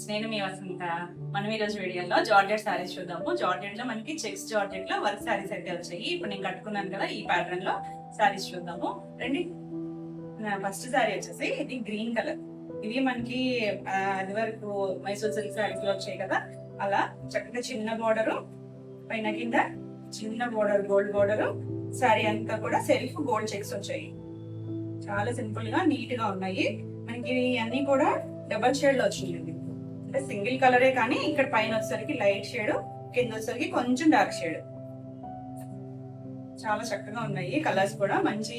Friends, నేను మీ వసంత. మనం ఈరోజు వీడియోలో జార్జెట్ శారీస్ చూద్దాము. జార్జెట్ లో మనకి చెక్స్ జార్జెట్ లో వర్క్ శారీస్ అయితే వచ్చాయి. ఇప్పుడు నేను కట్టుకున్నాను కదా, ఈ ప్యాటర్న్ లో శారీస్ చూద్దాము రండి. ఫస్ట్ శారీ వచ్చేసి ఇది గ్రీన్ కలర్. ఇది మనకి అది వరకు మైసూర్ సిల్క్ శారీస్ లో వచ్చాయి కదా, అలా చక్కగా చిన్న బోర్డరు, పైన కింద చిన్న బోర్డర్, గోల్డ్ బోర్డరు. శారీ అంతా కూడా సెల్ఫ్ గోల్డ్ చెక్స్ వచ్చాయి. చాలా సింపుల్ గా నీట్ గా ఉన్నాయి. మనకి అన్ని కూడా డబల్ షేడ్ లో వచ్చింది. అంటే సింగిల్ కలరే కానీ ఇక్కడ పైన వచ్చేసరికి లైట్ షేడ్, కింద వచ్చేసరికి కొంచెం డార్క్ షేడ్. చాలా చక్కగా ఉన్నాయి. కలర్స్ కూడా మంచి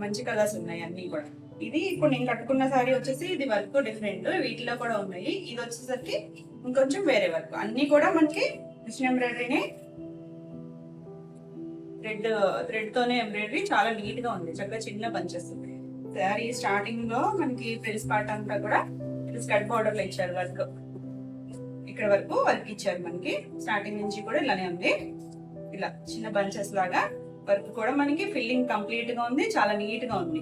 మంచి కలర్స్ ఉన్నాయి అన్ని కూడా. ఇది ఇప్పుడు నేను కట్టుకున్న సారీ వచ్చేసి ఇది వర్క్ డిఫరెంట్, వీటిలో కూడా ఉన్నాయి. ఇది వచ్చేసరికి ఇంకొంచెం వేరే వర్క్. అన్ని కూడా మనకి మిషన్ ఎంబ్రాయిడరీనే, థ్రెడ్ తోనే ఎంబ్రాయిడరీ. చాలా నీట్ గా ఉంది. చక్కగా చిన్న బంచెస్. శారీ స్టార్టింగ్ లో మనకి ఫ్రిల్స్ పార్ట్ అంతా కూడా స్కర్ట్ బార్డర్ లో ఇచ్చారు వర్క్. ఇక్కడ వరకు వర్క్ ఇచ్చారు మనకి. స్టార్టింగ్ నుంచి కూడా ఇలానే ఉంది. ఇలా చిన్న బంచెస్ లాగా వర్క్ కూడా మనకి ఫిల్లింగ్ కంప్లీట్ గా ఉంది. చాలా నీట్ గా ఉంది.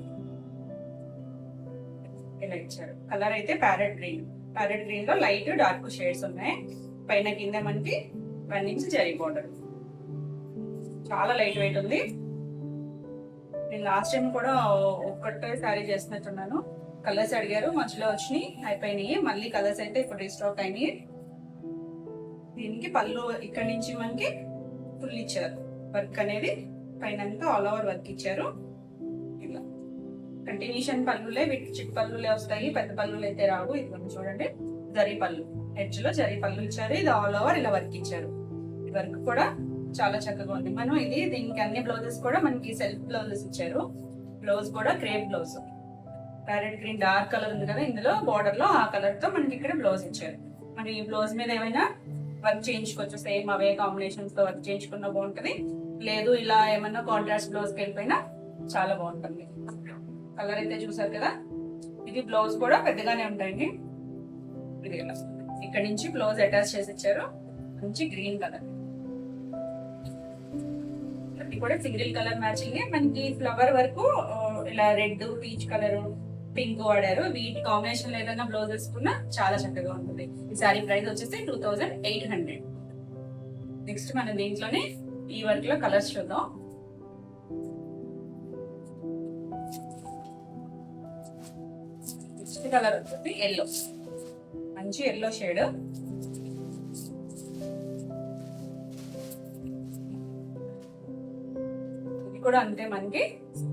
ఇలా ఇచ్చారు. కలర్ అయితే ప్యారెట్ గ్రీన్. ప్యారెట్ గ్రీన్ లో లైట్ డార్క్ షేడ్స్ ఉన్నాయి. పైన కింద మనకి 1 ఇంచ్ జరీ బార్డర్. చాలా లైట్ వెయిట్ ఉంది. నేను లాస్ట్ టైం కూడా ఒక్కటే శారీ చేస్తున్నట్టున్నాను. కలర్స్ అడిగారు, మధ్యలో వచ్చినాయి, అయిపోయినాయి. మళ్ళీ కలర్స్ అయితే ఇప్పుడు రీస్టాక్ అయినాయి. దీనికి పళ్ళు ఇక్కడ నుంచి మనకి ఫుల్ ఇచ్చారు వర్క్ అనేది. పైన ఆల్ ఓవర్ వర్క్ ఇచ్చారు. ఇలా కంటిన్యూషన్ పళ్ళులే, వీటి చిట్ పళ్ళులే వస్తాయి, పెద్ద పళ్ళులు అయితే రావు. ఇది కొంచెం చూడండి, జరీ పళ్ళు, ఎడ్జ్ లో జరీ పళ్ళు ఇచ్చారు. ఇది ఆల్ ఓవర్ ఇలా వర్క్ ఇచ్చారు. ఈ వర్క్ కూడా చాలా చక్కగా ఉంది. మనం దీనికి అన్ని బ్లౌజెస్ కూడా మనకి సెల్ఫ్ బ్లౌజెస్ ఇచ్చారు. బ్లౌజ్ కూడా crepe blouse. Parrot green dark colour ఉంది కదా, ఇందులో బార్డర్ లో ఆ కలర్ తో మనకి ఇక్కడ బ్లౌజ్ ఇచ్చారు. మరి ఈ బ్లౌజ్ మీద ఏమైనా వర్క్ చేయించుకోవచ్చు. సేమ్ అవే కాంబినేషన్స్ తో వర్క్ చేయించుకున్నా బాగుంటది. లేదు ఇలా ఏమన్నా కాంట్రాస్ట్ బ్లౌజ్ కి వెళ్ళిపోయినా చాలా బాగుంటుంది. కలర్ అయితే చూసారు కదా. ఇది బ్లౌజ్ కూడా పెద్దగానే ఉంటాయండి. ఇది ఇలా ఇక్కడ నుంచి బ్లౌజ్ అటాచ్ చేసి ఇచ్చారు. మంచి గ్రీన్ కలర్. ఇది కూడా సింగిల్ కలర్ మ్యాచింగ్. మనకి ఫ్లవర్ వరకు ఇలా రెడ్, పీచ్ కలర్, పింక్ వాడారు. వీటి కాంబినేషన్ ఏదైనా బ్లౌజ్ వేసుకున్నా చాలా చక్కగా ఉంటుంది. ఈ సారీ ప్రైస్ వచ్చేసి 2800. నెక్స్ట్ మనం దీంట్లోనే ఈ వర్క్ లో కలర్స్ చూద్దాం. నెక్స్ట్ కలర్ వచ్చేసి ఎల్లో. మంచి ఎల్లో షేడ్. కూడా అంతే, మనకి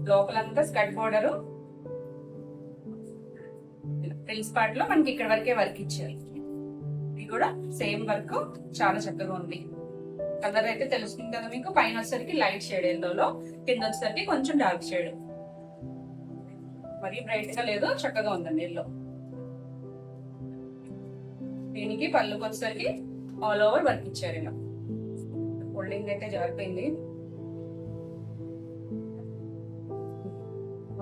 లోపలంతా స్కర్ట్ బార్డర్, ఫ్రిల్స్ పార్ట్ లో మనకి ఇక్కడ వరకే వర్క్ ఇచ్చారు. ఇది కూడా సేమ్ వర్క్, చాలా చక్కగా ఉంది. కలర్ అయితే తెలుస్తుంది కదా మీకు. పైన వచ్చేసరికి లైట్ షేడ్ ఎల్లోలో, కింద వచ్చేసరికి కొంచెం డార్క్ షేడ్. మరీ బ్రైట్ గా లేదు, చక్కగా ఉందండి ఎల్లో. దీనికి పళ్ళుకి వచ్చేసరికి ఆల్ ఓవర్ వర్క్ ఇచ్చారు. ఇలా ఫోల్డింగ్ అయితే జారిపోయింది.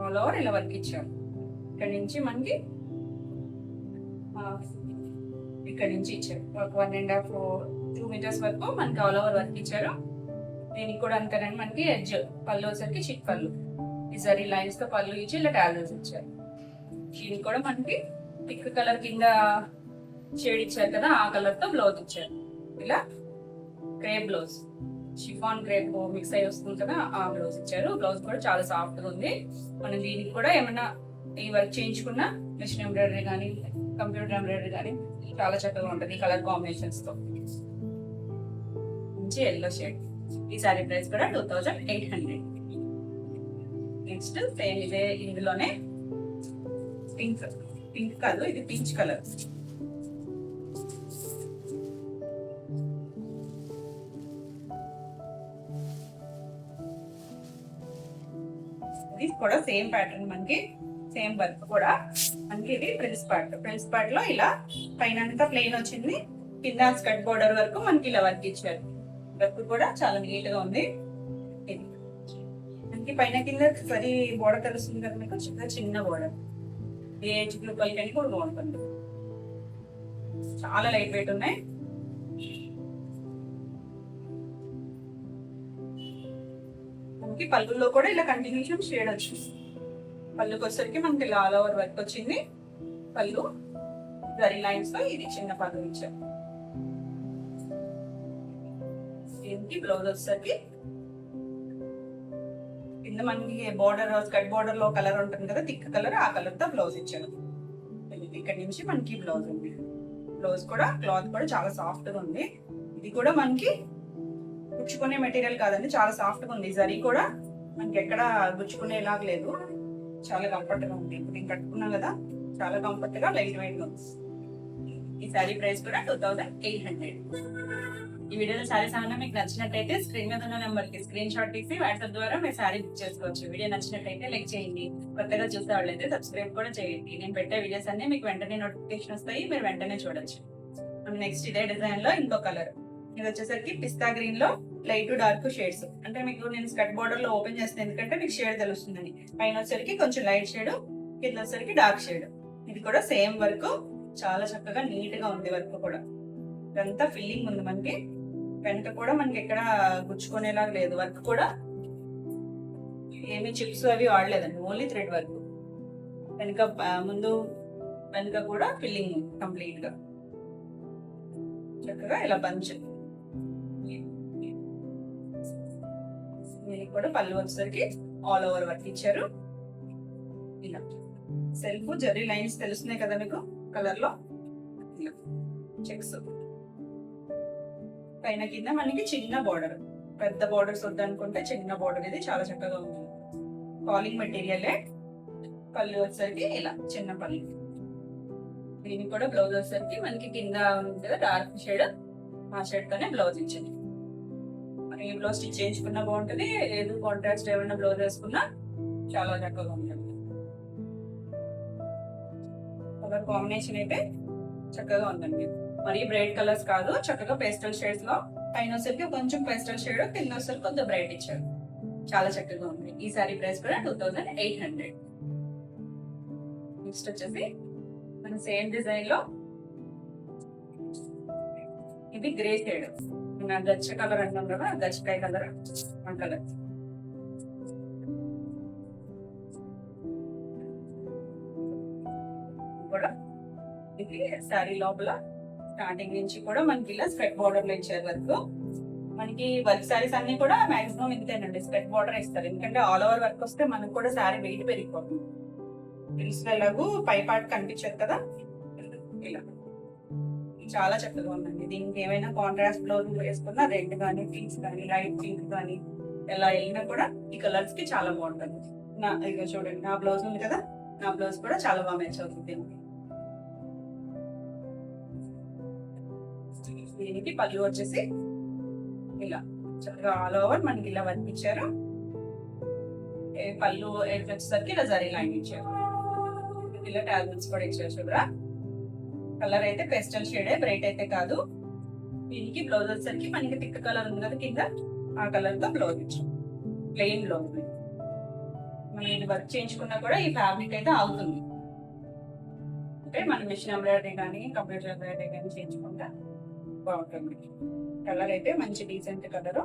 ఆల్ ఓవర్ ఇలా వర్క్ ఇచ్చారు. ఇక్కడ నుంచి మనకి ఇక్కడ నుంచి ఇచ్చారు ఒక 1.5-2 మీటర్స్ వరకు మనకి ఆల్ ఓవర్ వర్క్ ఇచ్చారు. దీనికి కూడా అంతేనండి. మనకి ఎడ్జ్ పళ్ళు వచ్చేసరికి చిట్ పళ్ళు, ఈ జరీ లైన్స్ తో పళ్ళు ఇచ్చి ఇలా టాలర్స్ ఇచ్చారు. దీనికి కూడా మనకి పింక్ కలర్ కింద షేడ్ ఇచ్చారు కదా, ఆ కలర్ తో బ్లౌజ్ ఇచ్చారు. ఇలా crepe blouse, chiffon crepe mix అయి వస్తుంది కదా, ఆ బ్లౌజ్ ఇచ్చారు. బ్లౌజ్ కూడా చాలా సాఫ్ట్ గా ఉంది. మనం దీనికి కూడా ఏమన్నా ఈ వర్క్ చేయించుకున్న మిషన్ ఎంబ్రాయిడరీ కానీ, కంప్యూటర్ ఎంబ్రాయిడరీ కానీ చాలా చక్కగా ఉంటుంది ఈ కలర్ కాంబినేషన్స్ తో. మంచి ఎల్లో షేడ్. ఈ సారీ ప్రైస్ కూడా 2800. నెక్స్ట్ సేమ్ ఇదే, ఇందులోనే పింక్ కాదు, ఇది పీచ్ కలర్. ఇది కూడా సేమ్ ప్యాటర్న్, మనకి సేమ్ వర్క్ కూడా మనకి. ఇది ఫ్రిల్స్ పార్ట్. ఫ్రిల్స్ పార్ట్ లో ఇలా పైన అంతా ప్లెయిన్ వచ్చింది, కింద స్కర్ట్ బోర్డర్ వరకు మనకి ఇలా వర్క్ ఇచ్చారు. వర్క్ కూడా చాలా నీట్ గా ఉంది. ఇది మనకి పైన కింద సరి బోర్డర్ తెలుస్తుంది కదా మీకు, చిన్న బోర్డర్. ఏ ఏజ్ గ్రూప్ వాళ్ళకి కూడా బాగుంటుంది. చాలా లైట్ వెయిట్ ఉన్నాయి. పళ్ళులో కూడా ఇలా కంటిన్యూషన్ షేడ్ వచ్చింది. పళ్ళుకి వచ్చేసరికి మనకి ఆల్ ఓవర్ వర్క్ వచ్చింది. పళ్ళు జరీ లైన్స్ తో ఇది చిన్న పళ్ళు ఇచ్చారు. దీనికి బ్లౌజ్ వచ్చేసరికి కింద మనకి బోర్డర్ స్కర్ట్ బోర్డర్ లో కలర్ ఉంటుంది కదా, థిక్ కలర్, ఆ కలర్ తో బ్లౌజ్ ఇచ్చాను. ఇక్కడ నుంచి మనకి బ్లౌజ్ ఉంది. బ్లౌజ్ కూడా క్లాత్ కూడా చాలా సాఫ్ట్ గా ఉంది. ఇది కూడా మనకి గుచ్చుకునే మెటీరియల్ కాదండి, చాలా సాఫ్ట్ గా ఉంది. జరీ కూడా మనకి ఎక్కడ గుచ్చుకునేలాగా లేదు, చాలా కంఫర్ట్ గా ఉంది. ఇప్పుడు నేను కట్టుకున్నాం కదా, చాలా కంఫర్ట్ గా లైట్ వెయిట్ గా ఉంది. ఈ శారీ ప్రైస్ కూడా 2800. ఈ వీడియోలో శారీస్ ఏమైనా మీకు నచ్చినట్టయితే స్క్రీన్ మీద ఉన్న నెంబర్ కి స్క్రీన్ షాట్ తీసి వాట్సాప్ ద్వారా మీరు శారీ బుక్ చేసుకోవచ్చు. వీడియో నచ్చినట్టయితే లైక్ చేయండి, కొత్తగా చూసే వాళ్ళైతే సబ్స్క్రైబ్ కూడా చేయండి. నేను పెట్టే వీడియోస్ అన్ని మీకు వెంటనే నోటిఫికేషన్ వస్తాయి, మీరు వెంటనే చూడొచ్చు. నెక్స్ట్ ఇదే డిజైన్ లో ఇంకో కలర్, ఇది వచ్చేసరికి పిస్తా గ్రీన్ లో లైట్ డార్క్ షేడ్స్. అంటే మీకు నేను స్కర్ట్ బోర్డర్ లో ఓపెన్ చేస్తాను ఎందుకంటే మీకు షేడ్ తెలుస్తుందని. పైన వచ్చేసరికి కొంచెం లైట్ షేడ్, కింద వచ్చేసరికి డార్క్ షేడ్. ఇది కూడా సేమ్ వర్క్, చాలా చక్కగా నీట్ గా ఉంది. వర్క్ కూడా ఇదంతా ఫిల్లింగ్ ఉంది మనకి. వెనక కూడా మనకి ఎక్కడ గుచ్చుకునేలాగా లేదు. వర్క్ కూడా ఏమి చిప్స్ అవి వాడలేదండి, ఓన్లీ థ్రెడ్ వర్క్. వెనక ముందు వెనక కూడా ఫిల్లింగ్ కంప్లీట్ గా చక్కగా ఇలా బంచ్. దీనికి కూడా పళ్ళు వచ్చేసరికి ఆల్ ఓవర్ వర్క్ ఇచ్చారు. ఇలా సెల్ఫ్ జరీ లైన్స్ తెలుస్తున్నాయి కదా మీకు కలర్ లో, ఇలా చెక్స్. పైన కింద మనకి చిన్న బార్డర్, పెద్ద బార్డర్స్ వద్దనుకుంటే చిన్న బార్డర్. ఇది చాలా చక్కగా ఉంది. కాలింగ్ మెటీరియలే. పళ్ళు వచ్చేసరికి ఇలా చిన్న పళ్ళు. దీనికి కూడా బ్లౌజ్ వచ్చేసరికి మనకి కింద ఉంది కదా డార్క్ షేడ్, ఆ షేడ్ తోనే బ్లౌజ్ ఇచ్చింది. మనం ఈ బ్లౌజ్ స్టిచ్ చేయించుకున్నా బాగుంటుంది, లేదు కాంట్రాస్ట్ ఏమైనా బ్లౌజ్ వేసుకున్నా చాలా చక్కగా ఉంటుంది. కలర్ కాంబినేషన్ అయితే చక్కగా ఉందండి. మరి బ్రైట్ కలర్స్ కాదు, చక్కగా పేస్టల్ షేడ్స్ లో. పైన వచ్చరికి కొంచెం పేస్టల్ షేడ్, కింద వచ్చరికి కొంచెం బ్రైట్ ఇచ్చారు. చాలా చక్కగా ఉంది. ఈ సారీ ప్రైస్ కూడా 2800. నెక్స్ట్ వచ్చేసి మన సేమ్ డిజైన్ లో ఇది గ్రే షేడ్, గచ్చ కలర్ అంటాం కదా, గచ్చకాయ కలర్, ఆ కలర్. కూడా ఇది సారీ లోపల స్టార్టింగ్ నుంచి కూడా మనకి ఇలా స్కర్ట్ బార్డర్ లో ఇచ్చారు వర్క్. మనకి వర్క్ సారీస్ అన్ని కూడా మాక్సిమం ఇంతేనండి, స్కర్ట్ బార్డర్ ఇస్తారు. ఎందుకంటే ఆల్ ఓవర్ వర్క్ వస్తే మనకు కూడా సారీ వెయిట్ పెరిగిపోతుంది. ఎలాగూ పై పార్ట్ కనిపించదు కదా, ఇలా చాలా చక్కగా ఉందండి. దీనికి ఏమైనా కాంట్రాస్ట్ బ్లౌజ్ వేసుకున్నా, రెడ్ కానీ పింక్స్ కానీ లైట్ పింక్ కానీ ఎలా వెళ్ళినా కూడా ఈ కలర్స్ కి చాలా బాగుంటుంది. ఇక చూడండి, నా బ్లౌజ్ ఉంది కదా, నా బ్లౌజ్ కూడా చాలా బాగా మ్యాచ్ అవుతుంది. దీనికి పళ్ళు వచ్చేసి ఇలా చక్కగా ఆల్ ఓవర్ మనకి ఇలా వర్క్ ఇచ్చారు. పళ్ళు వచ్చేసరికి ఇలా జరీ లైన్ ఇచ్చారు. ఇలా టాజిల్స్ కూడా ఇచ్చారు. చూడరా, కలర్ అయితే పేస్టల్ షేడే, బ్రైట్ అయితే కాదు. దీనికి బ్లౌజ్ వచ్చేసరికి మనకి థిక్ కలర్ ఉంది కదా కింద, ఆ కలర్ తో బ్లౌజ్ ఇచ్చాం. Plain blouse. మనం ఇది వర్క్ చేయించుకున్నా కూడా ఈ ఫ్యాబ్రిక్ అయితే ఆగుతుంది. అంటే మనం మిషన్ ఎంబ్రాయిడరీ కానీ కంప్యూటర్ ఎంబ్రాయిడరీ కానీ చేయించుకుంటా బాగుంటుంది. కలర్ అయితే మంచి డీసెంట్ కలర్.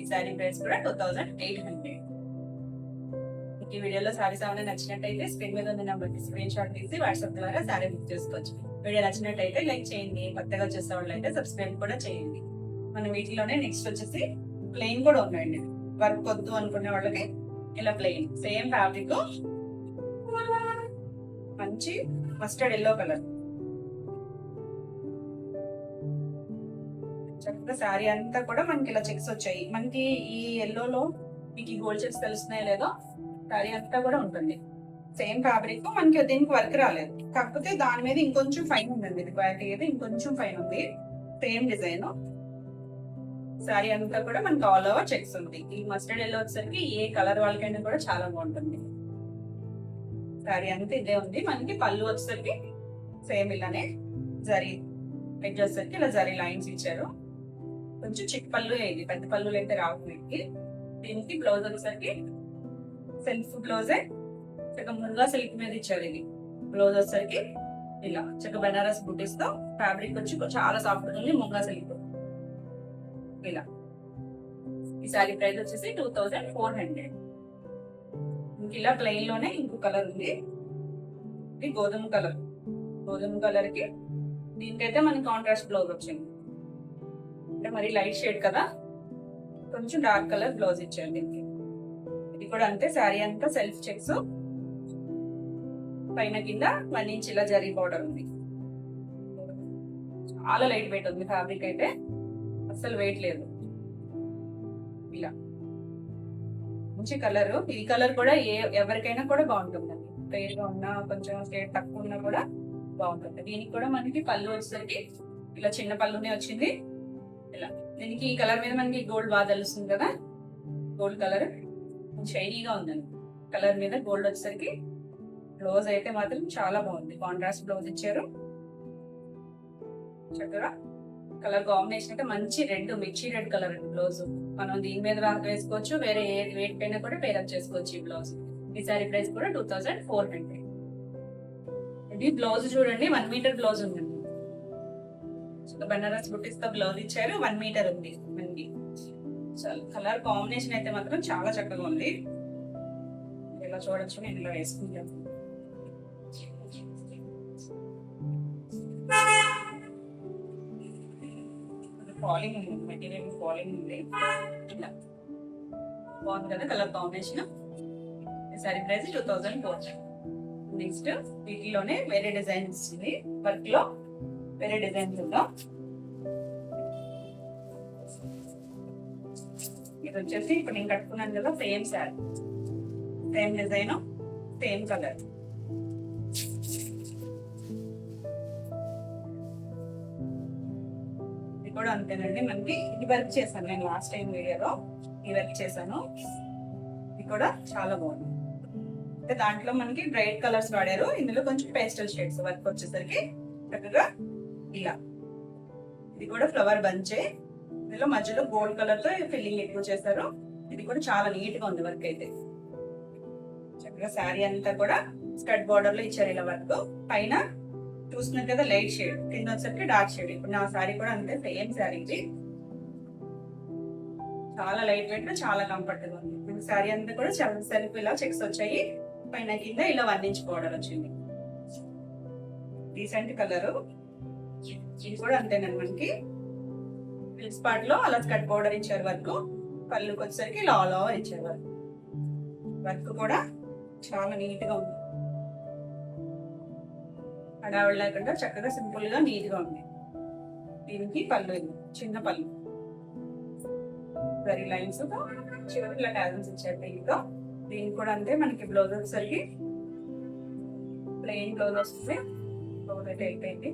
ఈ సారీ ప్రైస్ కూడా 2800. ఈ వీడియోలో సారీస్ ఏమైనా నచ్చినట్టయితే స్క్రీన్ మీద ఉన్న నెంబర్ కి స్క్రీన్ షాట్ తీసి వాట్సాప్ ద్వారా సారీ బుక్ చేసుకోవచ్చు. వీడియో నచ్చినట్టయితే లైక్ చేయండి, కొత్తగా చూసే వాళ్ళు అయితే సబ్స్క్రైబ్ కూడా చేయండి. మన వీటిలోనే నెక్స్ట్ వచ్చేసి ప్లెయిన్ కూడా ఉన్నాయండి. వర్క్ వద్దు అనుకునే వాళ్ళకి ఇలా ప్లెయిన్ సేమ్ ఫ్యాబ్రిక్, మంచి మస్టర్డ్ ఎల్లో కలర్. చక్కగా శారీ అంతా కూడా మనకి ఇలా చెక్స్ వచ్చాయి. మనకి ఈ ఎల్లోలో మీకు గోల్డ్ చెక్స్ తెలుస్తున్నాయో లేదో, శారీ అంతా కూడా ఉంటుంది. సేమ్ ఫ్యాబ్రిక్, మనకి దీనికి వర్క్ రాలేదు, కాకపోతే దాని మీద ఇంకొంచెం ఫైన్ ఉందండి. ఇది క్వాలిటీ అయితే ఇంకొంచెం ఫైన్ ఉంది. Same design. శారీ అంతా కూడా మనకి ఆల్ ఓవర్ చెక్స్ ఉంది. ఈ మస్టర్డ్ ఎల్లో వచ్చేసరికి ఏ కలర్ వాళ్ళకైనా కూడా చాలా బాగుంటుంది. శారీ అంతా ఇదే ఉంది. మనకి పళ్ళు వచ్చేసరికి సేమ్ ఇలానే జరీ, ఎడ్జ్ వచ్చేసరికి ఇలా జరీ లైన్స్ ఇచ్చారు. కొంచెం చిక్ పళ్ళు, ఇది పెద్ద పళ్ళు అయితే రావు వీటికి. దీనికి బ్లౌజ్ వచ్చేసరికి సెల్ఫ్ బ్లౌజే, చక్కగా ముందుగా సిల్క్ మీద ఇచ్చారు. ఇది బ్లౌజ్ వచ్చేసరికి ఇలా చక్క బెనారస్ బుటీస్ తో, ఫ్యాబ్రిక్ వచ్చి చాలా సాఫ్ట్ ఉంది, ముంగా సిల్క్. ఇలా ఈ సారీ ప్రైస్ వచ్చేసి 2400. ఇలా ప్లెయిన్ లోనే ఇంకో కలర్ ఉంది, ఇది గోధుమ కలర్. గోధుమ కలర్ కి దీనికైతే మనకి కాంట్రాస్ట్ బ్లౌజ్ వచ్చింది, అంటే మరి లైట్ షేడ్ కదా, కొంచెం డార్క్ కలర్ బ్లౌజ్ ఇచ్చారు దీనికి. ఇది కూడా అంతే, శారీ అంతా సెల్ఫ్ చెక్స్, పైన కింద 1 ఇంచ్ ఇలా జరీ బార్డర్ ఉంది. చాలా లైట్ వెయిట్ ఉంది ఫ్యాబ్రిక్ అయితే, అసలు వెయిట్ లేదు. ఇలా మంచి కలర్, ఈ కలర్ కూడా ఎవరికైనా కూడా బాగుంటుందండి. ప్లెయిన్ గా ఉన్నా కొంచెం షేడ్ తక్కువ ఉన్నా కూడా బాగుంటుంది. దీనికి కూడా మనకి పళ్ళు వచ్చేసరికి ఇలా చిన్న పళ్ళునే వచ్చింది. ఇలా దీనికి ఈ కలర్ మీద మనకి గోల్డ్ బాగా తెలుస్తుంది కదా, గోల్డ్ కలర్ షైనీగా ఉందండి. కలర్ మీద గోల్డ్ వచ్చేసరికి బ్లౌజ్ అయితే మాత్రం చాలా బాగుంది, కాంట్రాస్ట్ బ్లౌజ్ ఇచ్చారు. చక్కగా కలర్ కాంబినేషన్ అయితే మంచి రెడ్, మిర్చి రెడ్ కలర్ అండి బ్లౌజ్. మనం దీని మీద వేసుకోవచ్చు, వేరే ఏ వెయిట్ పైన కూడా పేరప్ చేసుకోవచ్చు ఈ బ్లౌజ్. ఈ సారీ ప్రైస్ కూడా 2400. ఇది బ్లౌజ్ చూడండి, 1 మీటర్ బ్లౌజ్ ఉందండి. బనారస్ బుట్టీస్ తో బ్లౌజ్ ఇచ్చారు, 1 మీటర్ ఉంది మనకి. కలర్ కాంబినేషన్ అయితే మాత్రం చాలా చక్కగా ఉంది. ఇలా చూడొచ్చు, నేను ఇలా వేసుకుంటాను. ఫాలింగ్ ఉంది, మెటీరియల్ ఫాలింగ్ ఉంది. ఇలా బాగుంది కదా colour combination. Sari price 2400. Next వీటిలోనే వేరే డిజైన్స్ ఉంది, వర్క్ లో వేరే డిజైన్స్ ఉందా. ఇది వచ్చేసి ఇప్పుడు నేను కట్టుకున్నాను కదా, same sari, same design, same colour. ఇది కూడా అంతేనండి, మనకి ఇది వర్క్ చేశాను నేను లాస్ట్ టైం వీడియోలో, ఈ వర్క్ చేశాను. ఇది కూడా చాలా బాగుంది. అంటే దాంట్లో మనకి బ్రైట్ కలర్స్ వాడారు, ఇందులో కొంచెం పేస్టల్ షేడ్స్. వర్క్ వచ్చేసరికి చక్కగా ఇలా, ఇది కూడా ఫ్లవర్ బంచే, ఇందులో మధ్యలో గోల్డ్ కలర్ తో ఫిల్లింగ్ ఎక్కువ చేశారు. ఇది కూడా చాలా నీట్ గా ఉంది వర్క్ అయితే. చక్కగా శారీ అంతా కూడా స్కర్ట్ బార్డర్ లో ఇచ్చారు ఇలా వర్క్. పైన చూస్తున్నారు కదా లైట్ షేడ్, కింద వచ్చేసరికి డార్క్ షేడ్. ఇప్పుడు నా శారీ కూడా అంతే, సేమ్ శారీ ఇది. చాలా లైట్ వెయిట్ గా చాలా కంఫర్ట్ గా ఉంది. శారీ అంతా కూడా సెల్ఫ్ ఇలా చెక్స్ వచ్చాయి, పైన కింద ఇలా 1 ఇంచ్ బార్డర్ వచ్చింది. Decent colour. ఇది కూడా అంతేనండి, మనకి ఫిల్స్ పార్ట్ లో అలా స్కర్ట్ బార్డర్ ఇచ్చారు వర్క్, పళ్ళుకి వచ్చేసరికి ఇలా ఆల్ ఓవర్ ఇచ్చారు వర్క్. వర్క్ కూడా చాలా నీట్ గా ఉంది, హడావిడి లేకుండా చక్కగా సింపుల్ గా నీట్ గా ఉంది. దీనికి పళ్ళు చిన్న పళ్ళు, వెరీ లైన్స్ తో చివరి ఇలా టాజల్స్ ఇచ్చారు దీంట్లో. దీనికి కూడా అంతే, మనకి బ్లౌజ్ వచ్చేసరికి ప్లెయిన్ బ్లౌజ్ వస్తుంది. బ్లౌజ్ అయితే అయిపోయింది.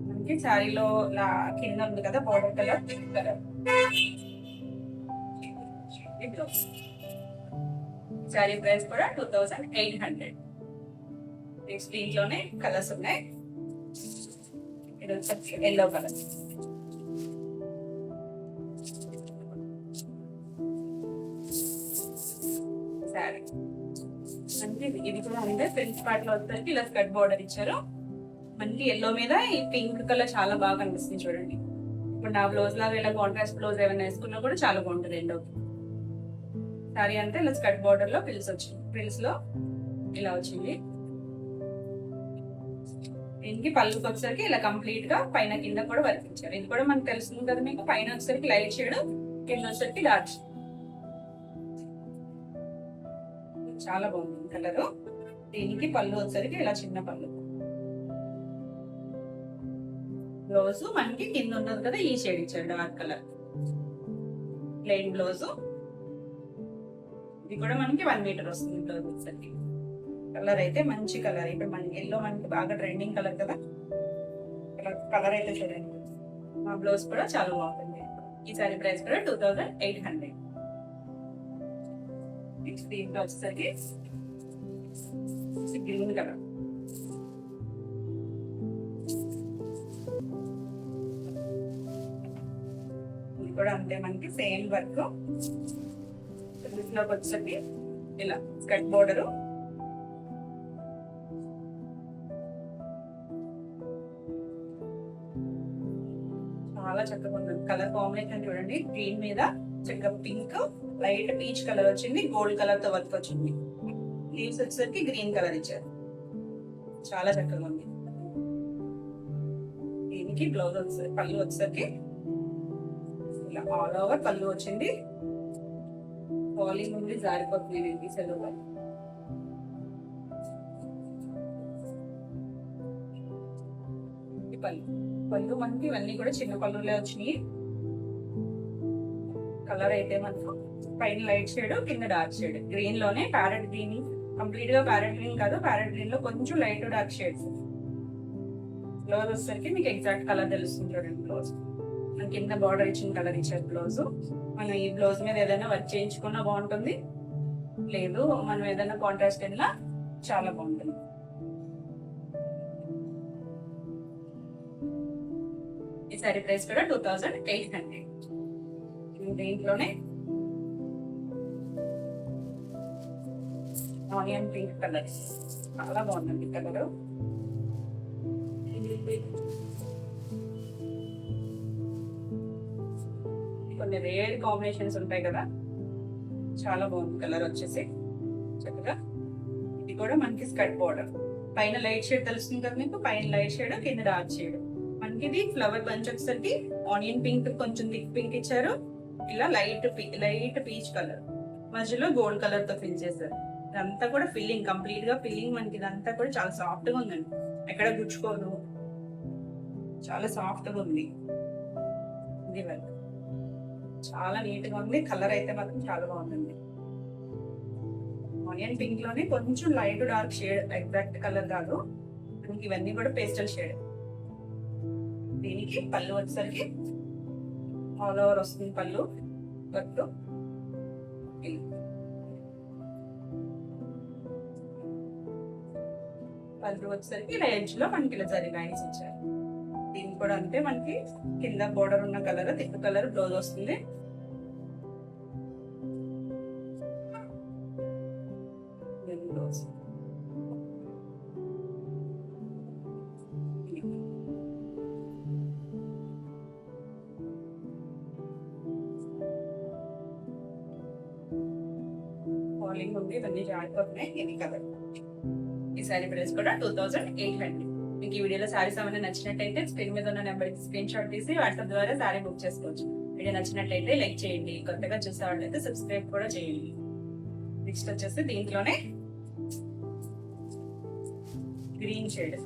మనకి శారీలో కింద ఉంది కదా border colour, pink colour. Sari price కూడా 2800. నెక్స్ట్ దీంట్లోనే కలర్స్ ఉన్నాయి. ఇది వచ్చేసి ఎల్లో కలర్. శారీ అంటే ఇది కూడా అంటే ఫ్రంట్ పార్ట్ లో వచ్చేసరికి ఇలా స్కర్ట్ బార్డర్ ఇచ్చారు. మనకి ఎల్లో మీద ఈ పింక్ కలర్ చాలా బాగా కనిపిస్తుంది చూడండి. ఇప్పుడు నా బ్లౌజ్ లాగా ఇలా కాంట్రాస్ట్ బ్లౌజ్ ఏమైనా వేసుకున్నా కూడా చాలా బాగుంటుంది ఎల్లో. శారీ అంతా ఇలా స్కర్ట్ బార్డర్ లో ప్రిల్స్ వచ్చింది, ప్రిల్స్ లో ఇలా వచ్చింది. దీనికి పళ్ళుకి వచ్చేసరికి ఇలా కంప్లీట్ గా పైన కింద కూడా వర్క్ ఇచ్చారు. ఇది కూడా మనకు తెలుస్తుంది కదా మీకు, పైన వచ్చేసరికి లైట్ షేడ్, కింద వచ్చేసరికి డార్క్ షేడ్. చాలా బాగుంది కలర్. దీనికి పళ్ళు వచ్చేసరికి ఇలా చిన్న పళ్ళు. బ్లౌజ్ మనకి కింద ఉన్నది కదా ఈ షేడ్ ఇచ్చారు, డార్క్ కలర్ ప్లెయిన్ బ్లౌజ్. ఇది కూడా మనకి 1 మీటర్ వస్తుంది బ్లౌజ్ వచ్చేసరికి. కలర్ అయితే మంచి కలర్, ఇప్పుడు మనకి ఎల్లో మనకి బాగా ట్రెండింగ్ కలర్ కదా, కలర్ అయితే చూడండి. మా బ్లౌజ్ కూడా చాలా బాగుంటుంది. ఈ సారీ ప్రైస్ కూడా 2800. నెక్స్ట్ దీంట్లో వచ్చేసరికి గ్రీన్ కలర్. ఇది కూడా అంతే, మనకి సేమ్ వర్క్. లోకి వచ్చేసరికి ఇలా స్కర్ట్ బోర్డరు, చాలా చాలా చక్కగా ఉంది. కలర్ కాంబినేషన్ చూడండి, గ్రీన్ మీద చక్కగా పింక్, లైట్ పీచ్ కలర్ వచ్చింది, గోల్డ్ కలర్ తో వర్క్ వచ్చింది. లీవ్స్ వచ్చేసరికి గ్రీన్ కలర్ ఇచ్చారు, చాలా చక్కగా ఉంది. దీనికి బ్లౌజ్ వచ్చేసరికి పళ్ళు వచ్చేసరికి ఇలా ఆల్ ఓవర్ పళ్ళు వచ్చింది. ఫాలింగ్ ఉంది, జారిపోతుంది నేను తీసేలోగా. పళ్ళు మనకి ఇవన్నీ కూడా చిన్న పళ్ళులే వచ్చినాయి. కలర్ అయితే మనకు పైన లైట్ షేడ్, కింద డార్క్ షేడ్. గ్రీన్ లోనే ప్యారెట్ గ్రీన్, కంప్లీట్ గా ప్యారెట్ గ్రీన్ కాదు, ప్యారెట్ గ్రీన్ లో కొంచెం లైట్ డార్క్ షేడ్స్. బ్లౌజ్ వచ్చేసరికి మీకు ఎగ్జాక్ట్ కలర్ తెలుస్తుంది చూడండి. బ్లౌజ్ మన కింద బార్డర్ ఇచ్చిన కలర్ ఇచ్చారు బ్లౌజ్. మనం ఈ బ్లౌజ్ మీద ఏదైనా వర్క్ చేయించుకున్నా బాగుంటుంది, లేదు మనం ఏదైనా కాంట్రాస్ట్ వెళ్ళినా చాలా బాగుంటుంది. ఈ సారీ ప్రైస్ కూడా 2800. దీంట్లోనే ఆనియన్ పింక్ కలర్ చాలా బాగుందండి. కలర్ కొన్ని రేర్ కాంబినేషన్స్ ఉంటాయి కదా, చాలా బాగుంది కలర్ వచ్చేసి చక్కగా. ఇది కూడా మనకి స్కర్ట్ బోర్డర్, పైన లైట్ షేడ్ తెలుస్తుంది కదా మీకు, పైన లైట్ షేడ్, కింద డార్క్ షేడ్. మనకి ఇది ఫ్లవర్ బంచ్ వచ్చేసరికి ఆనియన్ పింక్, కొంచెం థిక్ పింక్ ఇచ్చారు. ఇలా లైట్ పీచ్ కలర్, మధ్యలో గోల్డ్ కలర్ తో ఫిల్ చేశారు. ఇదంతా కూడా ఫిల్లింగ్, కంప్లీట్ గా ఫిల్లింగ్. మనకి ఇదంతా కూడా చాలా సాఫ్ట్ గా ఉందండి, ఎక్కడ గుచ్చుకోదు, చాలా సాఫ్ట్ గా ఉంది. ఇది వర్క్ చాలా నీట్ గా ఉంది. కలర్ అయితే మాత్రం చాలా బాగుందండి. ఆనియన్ పింక్ లోనే కొంచెం light dark shade, exact colour కాదు మనకి, ఇవన్నీ కూడా పేస్టల్ షేడ్. దీనికి పళ్ళు వచ్చేసరికి ఆల్ ఓవర్ వస్తుంది పళ్ళు వర్క్. పళ్ళు వచ్చేసరికి ఇలా ఎడ్జ్ లో మనకి ఇలా జరీ లైన్స్ ఇచ్చారు. దీనికి కూడా అంటే మనకి కింద బోర్డర్ ఉన్న కలర్, థిక్ కలర్ బ్లౌజ్ వస్తుంది. ఫాలింగ్ ఉంది, ఇవన్నీ జారిపోతున్నాయి. ఇది కలర్. ఈ సారీ ప్రైస్ కూడా 2800. మీకు ఈ వీడియోలో సారీస్ ఏమైనా నచ్చినట్టయితే స్క్రీన్ మీద ఉన్న నెంబర్ కి స్క్రీన్ షాట్ తీసి వాట్సాప్ ద్వారా సారీ బుక్ చేసుకోవచ్చు. వీడియో నచ్చినట్లయితే లైక్ చేయండి, కొత్తగా చూసే వాళ్ళైతే సబ్స్క్రైబ్ కూడా చేయండి. నెక్స్ట్ వచ్చేసి దీంట్లోనే గ్రీన్ షేడ్,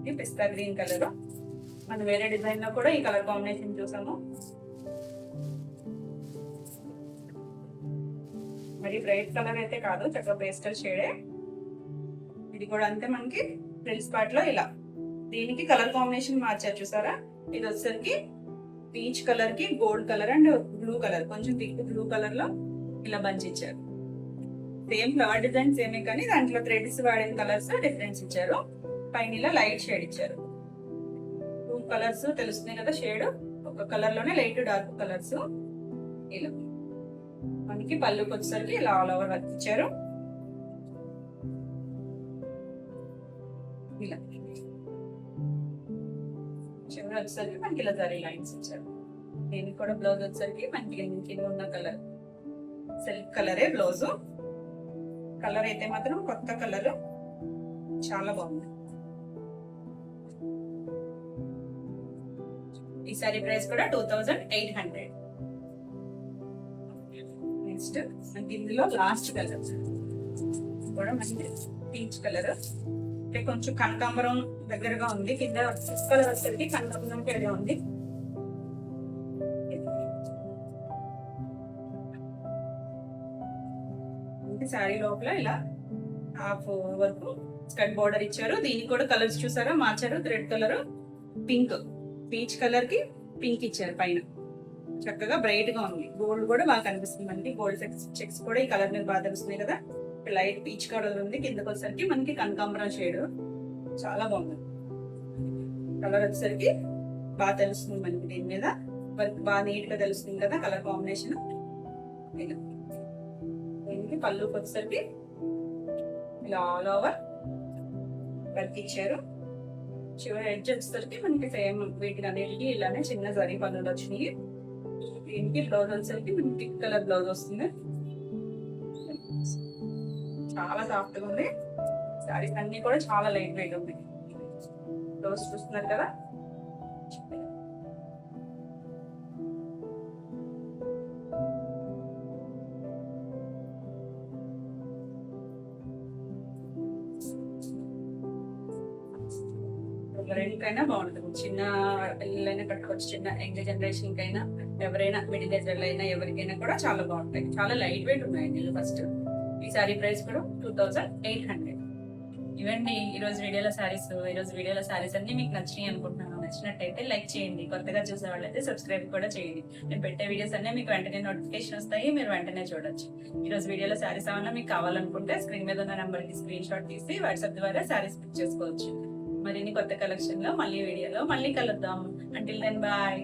ఇది పిస్తా గ్రీన్ కలర్. మనం వేరే డిజైన్ లో కూడా ఈ కలర్ కాంబినేషన్ చూసాము. మరి బ్రైట్ కలర్ అయితే కాదు, చక్కగా పేస్టల్ షేడే. ఇది కూడా అంతే మనకి ఫ్రంట్ పార్ట్ లో ఇలా దీనికి కలర్ కాంబినేషన్ మార్చారు చూసారా. ఇది వచ్చేసరికి పీచ్ కలర్ కి gold colour and blue colour, కొంచెం థిక్ బ్లూ కలర్ లో ఇలా బంచ్ ఇచ్చారు. సేమ్ ఫ్లవర్ డిజైన్ సేమే, కానీ దాంట్లో థ్రెడ్స్ వాడిన కలర్స్ డిఫరెన్స్ ఇచ్చారు. పైన ఇలా లైట్ షేడ్ ఇచ్చారు. 2 కలర్స్ తెలుస్తున్నాయి కదా షేడ్, ఒక కలర్ లోనే లైట్ డార్క్ కలర్స్. ఇలా మనకి పళ్ళుకి వచ్చేసరికి ఇలా ఆల్ ఓవర్ వర్క్ ఇచ్చారు. ఇలా చివరి వచ్చేసరికి మనకి ఇలా జరీ లైన్స్ ఇచ్చారు. దీనికి కూడా బ్లౌజ్ వచ్చేసరికి మనకి కింద ఉన్న కలర్ సిల్క్ కలరే బ్లౌజ్. కలర్ అయితే మాత్రం కొత్త కలర్, చాలా బాగుంది. ఈ సారీ ప్రైస్ కూడా 2800. నెక్స్ట్ మనకి ఇందులో లాస్ట్ కలర్ కూడా మనకి పీచ్ కలర్, అంటే కొంచెం కనకాంబరం దగ్గరగా ఉంది. కింద కలర్ వచ్చేసరికి కనకాంబరం షేడ్ ఉంది. శారీ లోపల ఇలా హాఫ్ వరకు స్కర్ట్ బోర్డర్ ఇచ్చారు. దీనికి కూడా కలర్స్ చూసారా మార్చారు. Thread colour pink, peach colour కి పింక్ ఇచ్చారు. పైన చక్కగా బ్రైట్ గా ఉంది. గోల్డ్ కూడా బాగా కనిపిస్తుంది మనకి. గోల్డ్ చెక్స్ కూడా ఈ కలర్ మీద బాగా తెలుస్తున్నాయి కదా. లైట్ పీచ్ కలర్ ఉంది. కిందకి వచ్చేసరికి మనకి కనకాంబరం షేడ్, చాలా బాగుంది. కలర్ వచ్చేసరికి బాగా తెలుస్తుంది మనకి. దీని మీద వర్క్ బాగా నీట్ గా తెలుస్తుంది కదా కలర్ కాంబినేషన్. దీనికి పళ్ళుకి వచ్చేసరికి ఇలా ఆల్ ఓవర్ వర్క్ ఇచ్చారు. చివరి ఎడ్జ్ వచ్చేసరికి మనకి సేమ్ వీటికి అన్నిటికి ఇలానే చిన్న జరీ పనులు వచ్చినాయి. దీనికి బ్లౌజ్ వచ్చేసరికి మనకి పింక్ కలర్ బ్లౌజ్ వస్తుంది. చాలా సాఫ్ట్ గా ఉంది. శారీస్ అన్ని కూడా చాలా లైట్ వెయిట్ ఉంది. బ్లౌజ్ చూస్తున్నారు కదా. ఎవరికైనా బాగుంటుంది. చిన్న పిల్లలైనా కట్టుకోవచ్చు, చిన్న యంగ్ జనరేషన్ కైనా, ఎవరైనా మిడిల్ ఏజ్ అయినా ఎవరికైనా కూడా చాలా బాగుంటాయి. చాలా లైట్ వెయిట్ ఉన్నాయండి. ఫస్ట్ ఈ సారీ ప్రైస్ కూడా 2800. ఇవండి ఈరోజు వీడియోలో శారీస్ అన్ని మీకు నచ్చినాయి అనుకుంటున్నాను. నచ్చినట్టయితే లైక్ చేయండి. కొత్తగా చూసే వాళ్ళైతే సబ్స్క్రైబ్ కూడా చేయండి. నేను పెట్టే వీడియోస్ అన్నీ మీకు వెంటనే నోటిఫికేషన్ వస్తాయి, మీరు వెంటనే చూడొచ్చు. ఈరోజు వీడియోలో శారీస్ ఏమన్నా మీకు కావాలనుకుంటే స్క్రీన్ మీద ఉన్న నెంబర్కి స్క్రీన్ షాట్ తీసి వాట్సాప్ ద్వారా శారీస్ బుక్ చేసుకోవచ్చు. మరిన్ని కొత్త కలెక్షన్ లో మళ్ళీ వీడియోలో మళ్ళీ కలుద్దాం. Until then bye.